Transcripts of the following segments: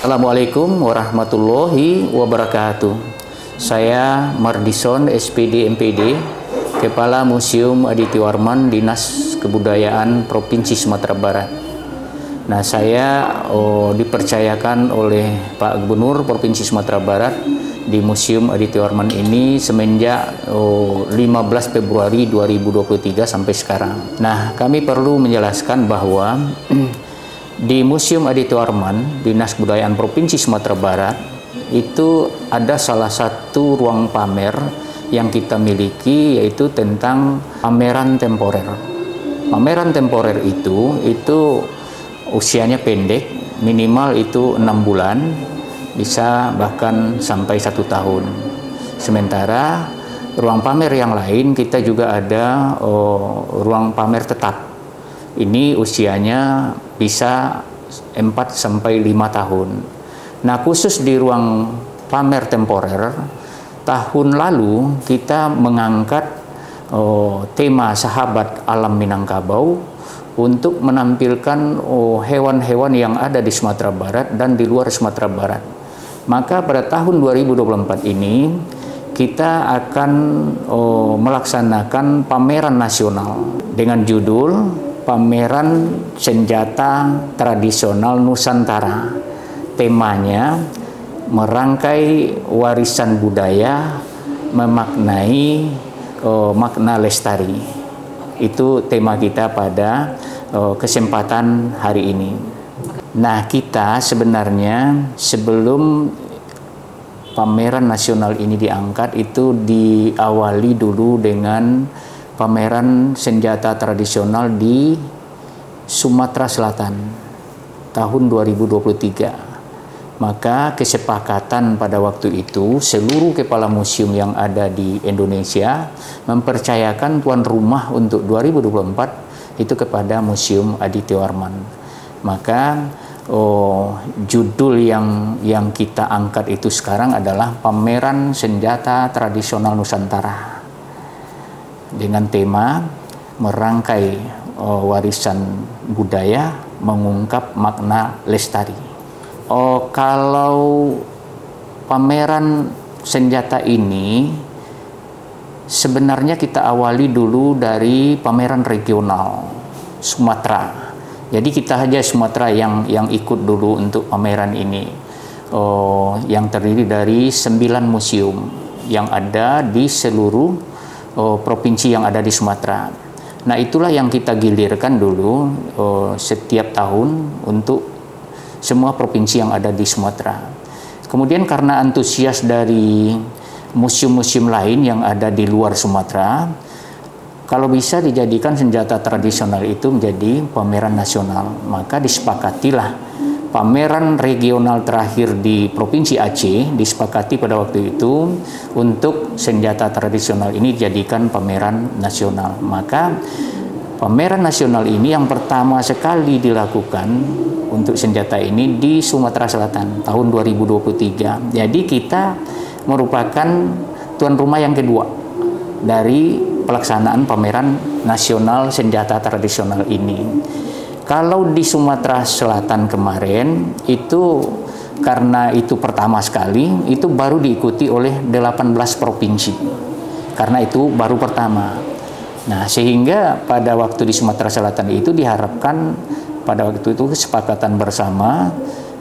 Assalamualaikum warahmatullahi wabarakatuh. Saya Mardison, SPD MPD, Kepala Museum Aditya Warman, Dinas Kebudayaan Provinsi Sumatera Barat. Nah, saya dipercayakan oleh Pak Gubernur Provinsi Sumatera Barat di Museum Aditya Warman ini semenjak 15 Februari 2023 sampai sekarang. Nah, kami perlu menjelaskan bahwa di Museum Aditya Warman, Dinas Kebudayaan Provinsi Sumatera Barat, itu ada salah satu ruang pamer yang kita miliki, yaitu tentang pameran temporer. Pameran temporer itu usianya pendek, minimal itu 6 bulan, bisa bahkan sampai 1 tahun. Sementara ruang pamer yang lain kita juga ada ruang pamer tetap. Ini usianya bisa 4 sampai 5 tahun. Nah, khusus di ruang pamer temporer, tahun lalu kita mengangkat tema Sahabat Alam Minangkabau untuk menampilkan hewan-hewan yang ada di Sumatera Barat dan di luar Sumatera Barat. Maka pada tahun 2024 ini kita akan melaksanakan pameran nasional dengan judul Pameran Senjata Tradisional Nusantara. Temanya merangkai warisan budaya, memaknai makna lestari. Itu tema kita pada kesempatan hari ini. Nah, kita sebenarnya sebelum pameran nasional ini diangkat, itu diawali dulu dengan pameran senjata tradisional di Sumatera Selatan tahun 2023. Maka kesepakatan pada waktu itu seluruh kepala museum yang ada di Indonesia mempercayakan tuan rumah untuk 2024 itu kepada Museum Aditya Warman. Maka judul yang kita angkat itu sekarang adalah Pameran Senjata Tradisional Nusantara, dengan tema merangkai warisan budaya, mengungkap makna lestari. Kalau pameran senjata ini sebenarnya kita awali dulu dari pameran regional Sumatera. Jadi kita saja Sumatera yang ikut dulu untuk pameran ini, yang terdiri dari 9 museum yang ada di seluruh provinsi yang ada di Sumatera. Nah, itulah yang kita gilirkan dulu setiap tahun untuk semua provinsi yang ada di Sumatera. Kemudian karena antusias dari museum-museum lain yang ada di luar Sumatera, kalau bisa dijadikan senjata tradisional itu menjadi pameran nasional, maka disepakatilah pameran regional terakhir di Provinsi Aceh disepakati pada waktu itu untuk senjata tradisional ini dijadikan pameran nasional. Maka pameran nasional ini yang pertama sekali dilakukan untuk senjata ini di Sumatera Selatan tahun 2023. Jadi kita merupakan tuan rumah yang kedua dari pelaksanaan pameran nasional senjata tradisional ini. Kalau di Sumatera Selatan kemarin itu karena itu pertama sekali, itu baru diikuti oleh 18 provinsi. Karena itu baru pertama. Nah, sehingga pada waktu di Sumatera Selatan itu diharapkan pada waktu itu kesepakatan bersama,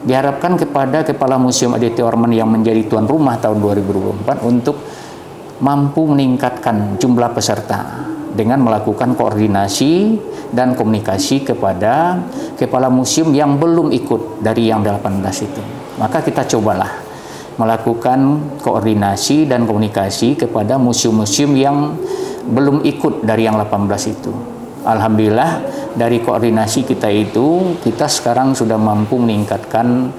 diharapkan kepada Kepala Museum Aditya Warman yang menjadi tuan rumah tahun 2024 untuk mampu meningkatkan jumlah peserta dengan melakukan koordinasi dan komunikasi kepada kepala museum yang belum ikut dari yang 18 itu. Maka kita cobalah melakukan koordinasi dan komunikasi kepada museum-museum yang belum ikut dari yang 18 itu. Alhamdulillah dari koordinasi kita itu, kita sekarang sudah mampu meningkatkan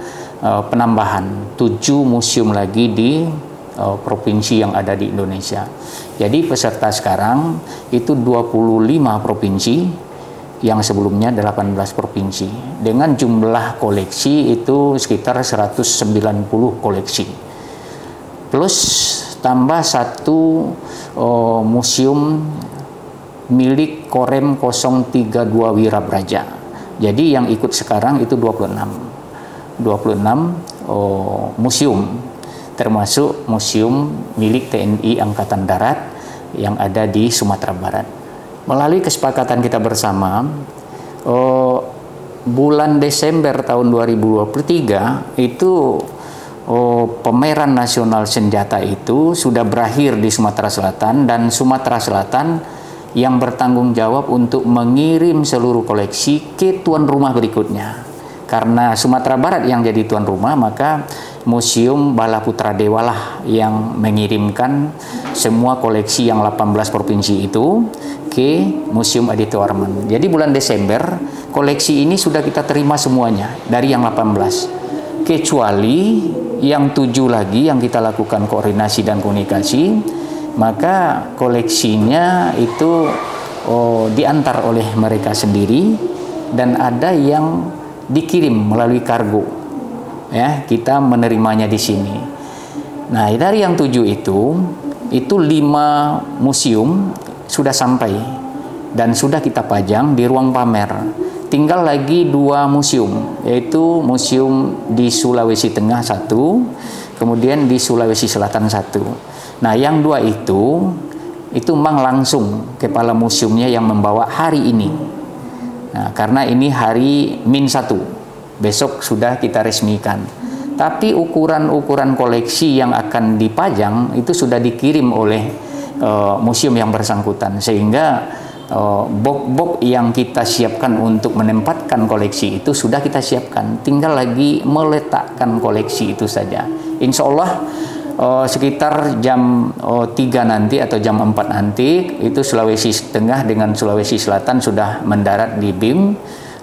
penambahan 7 museum lagi di provinsi yang ada di Indonesia. Jadi peserta sekarang itu 25 provinsi yang sebelumnya 18 provinsi dengan jumlah koleksi itu sekitar 190 koleksi plus tambah 1 museum milik Korem 032 Wirabraja. Jadi yang ikut sekarang itu 26 museum, termasuk museum milik TNI Angkatan Darat yang ada di Sumatera Barat. Melalui kesepakatan kita bersama, bulan Desember tahun 2023 itu pameran nasional senjata itu sudah berakhir di Sumatera Selatan, dan Sumatera Selatan yang bertanggung jawab untuk mengirim seluruh koleksi ke tuan rumah berikutnya. Karena Sumatera Barat yang jadi tuan rumah, maka Museum Bala Putra Dewa lah yang mengirimkan semua koleksi yang 18 provinsi itu ke Museum Aditya Warman. Jadi bulan Desember koleksi ini sudah kita terima semuanya dari yang 18. Kecuali yang 7 lagi yang kita lakukan koordinasi dan komunikasi, maka koleksinya itu diantar oleh mereka sendiri, dan ada yang dikirim melalui kargo. Ya, kita menerimanya di sini. Nah, dari yang 7 itu 5 museum sudah sampai dan sudah kita pajang di ruang pamer. Tinggal lagi 2 museum, yaitu museum di Sulawesi Tengah 1, kemudian di Sulawesi Selatan 1. Nah, yang 2 itu memang langsung kepala museumnya yang membawa hari ini. Nah, karena ini hari -1, besok sudah kita resmikan. Tapi ukuran-ukuran koleksi yang akan dipajang itu sudah dikirim oleh museum yang bersangkutan, sehingga box-box yang kita siapkan untuk menempatkan koleksi itu sudah kita siapkan. Tinggal lagi meletakkan koleksi itu saja. Insya Allah sekitar jam 3 nanti atau jam 4 nanti itu Sulawesi Tengah dengan Sulawesi Selatan sudah mendarat di BIM,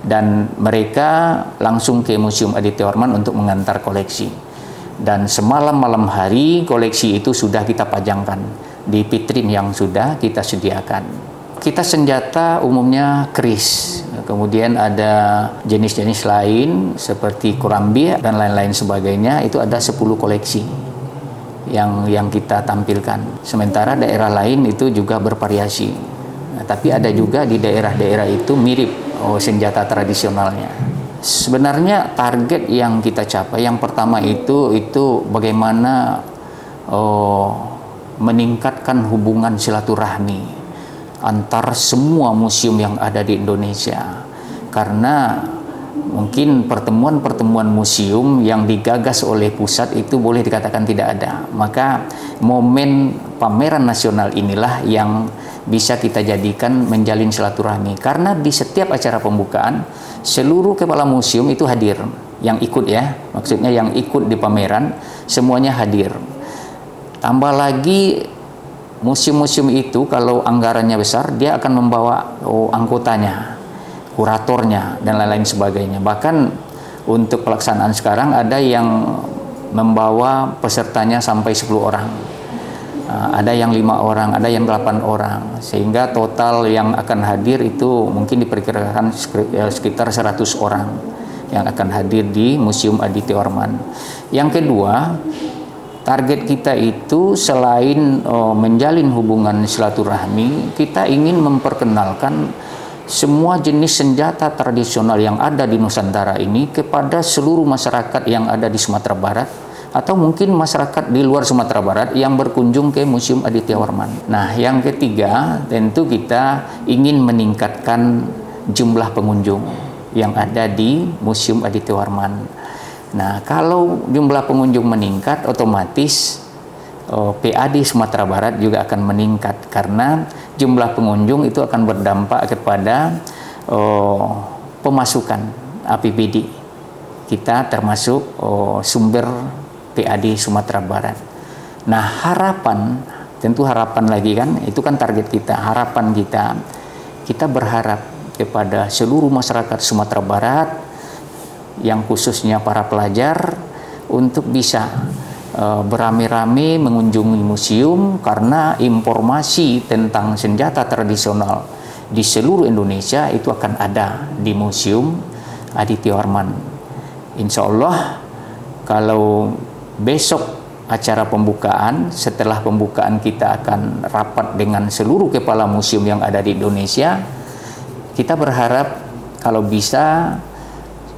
dan mereka langsung ke Museum Aditya Warman untuk mengantar koleksi. Dan semalam malam hari koleksi itu sudah kita pajangkan di vitrin yang sudah kita sediakan. Kita senjata umumnya keris, kemudian ada jenis-jenis lain seperti kurambi dan lain-lain sebagainya, itu ada 10 koleksi yang kita tampilkan. Sementara daerah lain itu juga bervariasi. Nah, tapi ada juga di daerah-daerah itu mirip senjata tradisionalnya. Sebenarnya target yang kita capai yang pertama itu bagaimana meningkatkan hubungan silaturahmi antar semua museum yang ada di Indonesia. Karena mungkin pertemuan-pertemuan museum yang digagas oleh pusat itu boleh dikatakan tidak ada. Maka momen pameran nasional inilah yang bisa kita jadikan menjalin silaturahmi. Karena di setiap acara pembukaan, seluruh kepala museum itu hadir. Yang ikut ya, maksudnya yang ikut di pameran, semuanya hadir. Tambah lagi, museum-museum itu kalau anggarannya besar, dia akan membawa anggotanya, kuratornya, dan lain-lain sebagainya. Bahkan untuk pelaksanaan sekarang ada yang membawa pesertanya sampai 10 orang. Ada yang 5 orang, ada yang 8 orang. Sehingga total yang akan hadir itu mungkin diperkirakan sekitar 100 orang yang akan hadir di Museum Aditya Warman. Yang kedua, target kita itu selain menjalin hubungan silaturahmi, kita ingin memperkenalkan semua jenis senjata tradisional yang ada di Nusantara ini kepada seluruh masyarakat yang ada di Sumatera Barat, atau mungkin masyarakat di luar Sumatera Barat yang berkunjung ke Museum Aditya Warman. Nah, yang ketiga, tentu kita ingin meningkatkan jumlah pengunjung yang ada di Museum Aditya Warman. Nah, kalau jumlah pengunjung meningkat, otomatis PAD Sumatera Barat juga akan meningkat, karena jumlah pengunjung itu akan berdampak kepada pemasukan APBD kita, termasuk sumber PAD Sumatera Barat. Nah, harapan, tentu harapan lagi kan, itu kan target kita. Harapan kita berharap kepada seluruh masyarakat Sumatera Barat, yang khususnya para pelajar, untuk bisa beramai-ramai mengunjungi museum, karena informasi tentang senjata tradisional di seluruh Indonesia itu akan ada di Museum Aditya Warman. Insya Allah, kalau besok acara pembukaan, setelah pembukaan kita akan rapat dengan seluruh kepala museum yang ada di Indonesia. Kita berharap kalau bisa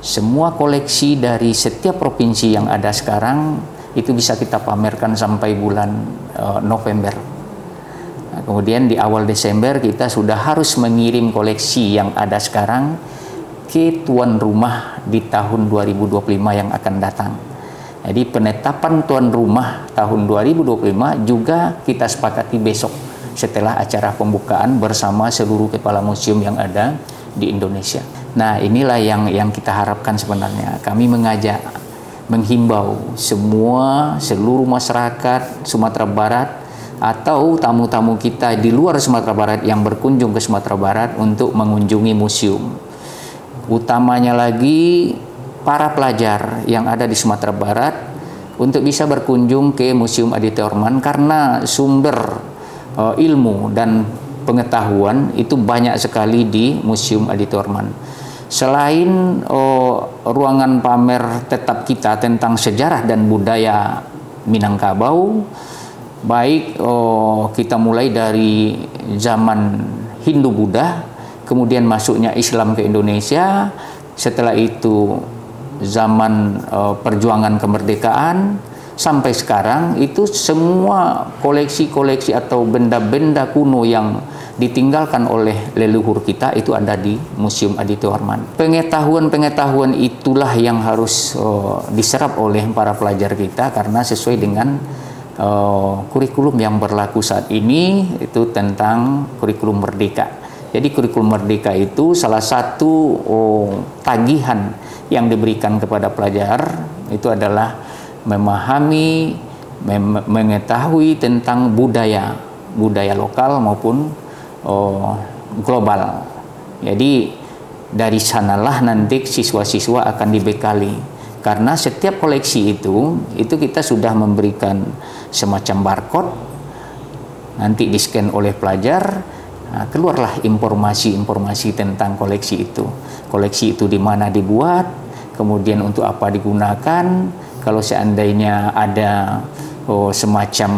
semua koleksi dari setiap provinsi yang ada sekarang itu bisa kita pamerkan sampai bulan November. Nah, kemudian di awal Desember kita sudah harus mengirim koleksi yang ada sekarang ke tuan rumah di tahun 2025 yang akan datang. Jadi penetapan tuan rumah tahun 2025 juga kita sepakati besok setelah acara pembukaan bersama seluruh kepala museum yang ada di Indonesia. Nah, inilah yang kita harapkan sebenarnya. Kami mengajak, menghimbau seluruh masyarakat Sumatera Barat atau tamu-tamu kita di luar Sumatera Barat yang berkunjung ke Sumatera Barat untuk mengunjungi museum. Utamanya lagi para pelajar yang ada di Sumatera Barat untuk bisa berkunjung ke Museum Aditya Orman karena sumber ilmu dan pengetahuan itu banyak sekali di Museum Aditya Orman. Selain ruangan pamer tetap kita tentang sejarah dan budaya Minangkabau, baik kita mulai dari zaman Hindu-Buddha, kemudian masuknya Islam ke Indonesia, setelah itu zaman perjuangan kemerdekaan, sampai sekarang itu semua koleksi-koleksi atau benda-benda kuno yang ditinggalkan oleh leluhur kita itu ada di Museum Aditya Orman. Pengetahuan-pengetahuan itulah yang harus diserap oleh para pelajar kita karena sesuai dengan kurikulum yang berlaku saat ini itu tentang kurikulum merdeka. Jadi kurikulum merdeka itu salah satu tagihan yang diberikan kepada pelajar itu adalah memahami, mengetahui tentang budaya lokal maupun global. Jadi dari sanalah nanti siswa-siswa akan dibekali. Karena setiap koleksi itu kita sudah memberikan semacam barcode, nanti di-scan oleh pelajar, nah, keluarlah informasi-informasi tentang koleksi itu. Koleksi itu di mana dibuat, kemudian untuk apa digunakan, kalau seandainya ada semacam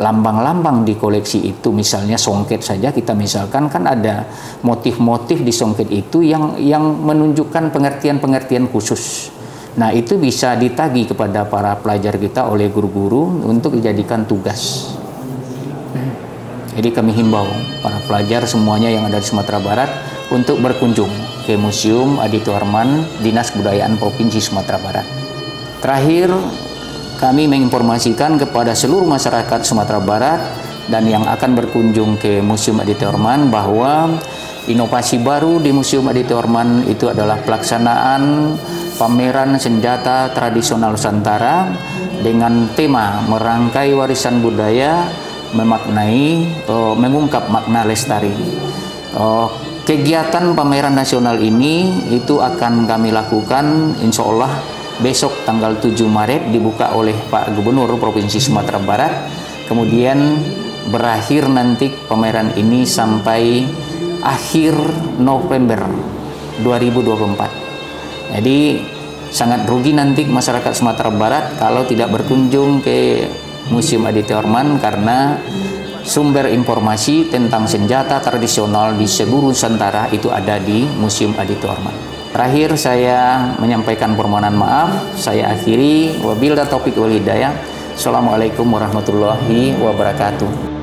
lambang-lambang di koleksi itu, misalnya songket saja, kita misalkan kan ada motif-motif di songket itu yang menunjukkan pengertian-pengertian khusus. Nah, itu bisa ditagih kepada para pelajar kita oleh guru-guru untuk dijadikan tugas. Jadi kami himbau para pelajar semuanya yang ada di Sumatera Barat untuk berkunjung ke Museum Aditya Orman Dinas Kebudayaan Provinsi Sumatera Barat. Terakhir, kami menginformasikan kepada seluruh masyarakat Sumatera Barat dan yang akan berkunjung ke Museum Aditya Orman bahwa inovasi baru di Museum Aditya Orman itu adalah pelaksanaan pameran senjata tradisional Nusantara dengan tema merangkai warisan budaya, mengungkap makna lestari. Kegiatan pameran nasional ini itu akan kami lakukan insya Allah besok tanggal 7 Maret dibuka oleh Pak Gubernur Provinsi Sumatera Barat, kemudian berakhir nanti pameran ini sampai akhir November 2024. Jadi sangat rugi nanti masyarakat Sumatera Barat kalau tidak berkunjung ke Museum Aditya Orman karena sumber informasi tentang senjata tradisional di seluruh Nusantara itu ada di Museum Aditya Orman. Terakhir saya menyampaikan permohonan maaf. Saya akhiri wabillahi taufiq wal hidayah. Assalamualaikum warahmatullahi wabarakatuh.